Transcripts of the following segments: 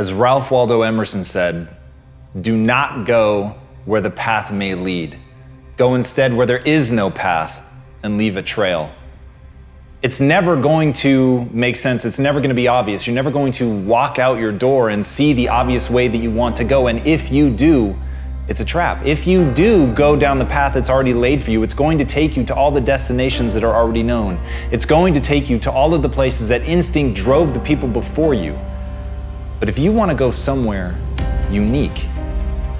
As Ralph Waldo Emerson said, do not go where the path may lead. Go instead where there is no path and leave a trail. It's never going to make sense. It's never going to be obvious. You're never going to walk out your door and see the obvious way that you want to go. And if you do, it's a trap. If you do go down the path that's already laid for you, it's going to take you to all the destinations that are already known. It's going to take you to all of the places that instinct drove the people before you. But if you want to go somewhere unique,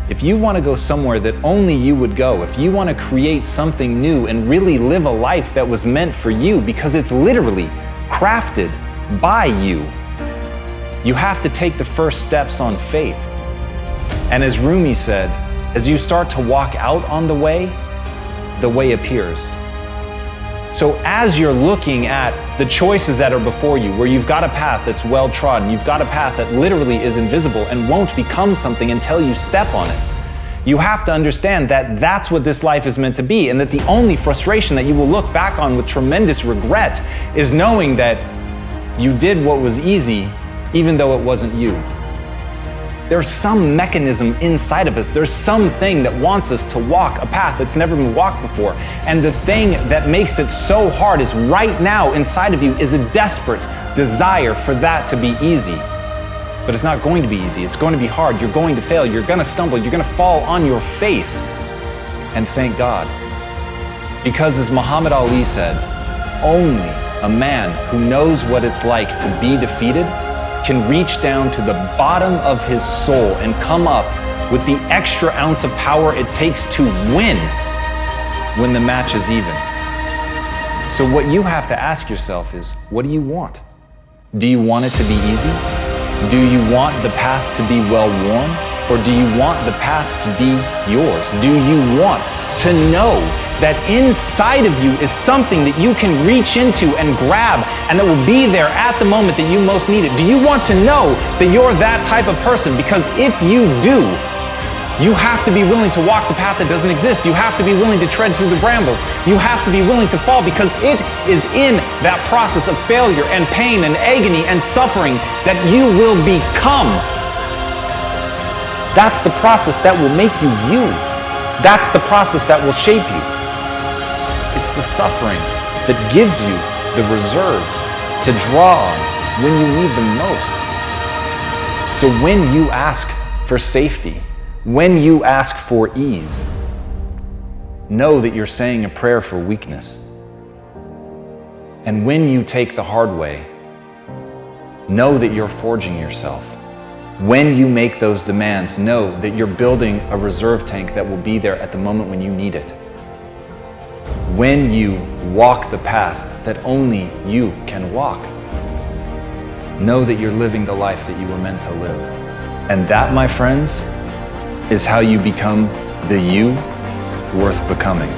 if you want to go somewhere that only you would go, if you want to create something new and really live a life that was meant for you, because it's literally crafted by you, you have to take the first steps on faith. And as Rumi said, as you start to walk out on the way appears. So as you're looking at the choices that are before you, where you've got a path that's well trodden, you've got a path that literally is invisible and won't become something until you step on it, you have to understand that that's what this life is meant to be, and that the only frustration that you will look back on with tremendous regret is knowing that you did what was easy, even though it wasn't you. There's some mechanism inside of us. There's something that wants us to walk a path that's never been walked before. And the thing that makes it so hard is right now inside of you is a desperate desire for that to be easy. But it's not going to be easy. It's going to be hard. You're going to fail. You're going to stumble. You're going to fall on your face. And thank God. Because as Muhammad Ali said, only a man who knows what it's like to be defeated can reach down to the bottom of his soul and come up with the extra ounce of power it takes to win when the match is even. So what you have to ask yourself is, what do you want? Do you want it to be easy? Do you want the path to be well-worn? Or do you want the path to be yours? Do you want to know that inside of you is something that you can reach into and grab and that will be there at the moment that you most need it? Do you want to know that you're that type of person? Because if you do, you have to be willing to walk the path that doesn't exist. You have to be willing to tread through the brambles. You have to be willing to fall, because it is in that process of failure and pain and agony and suffering that you will become. That's the process that will make you you. That's the process that will shape you. It's the suffering that gives you the reserves to draw on when you need them most. So when you ask for safety, when you ask for ease, know that you're saying a prayer for weakness. And when you take the hard way, know that you're forging yourself. When you make those demands, know that you're building a reserve tank that will be there at the moment when you need it. When you walk the path that only you can walk, know that you're living the life that you were meant to live. And that, my friends, is how you become the you worth becoming.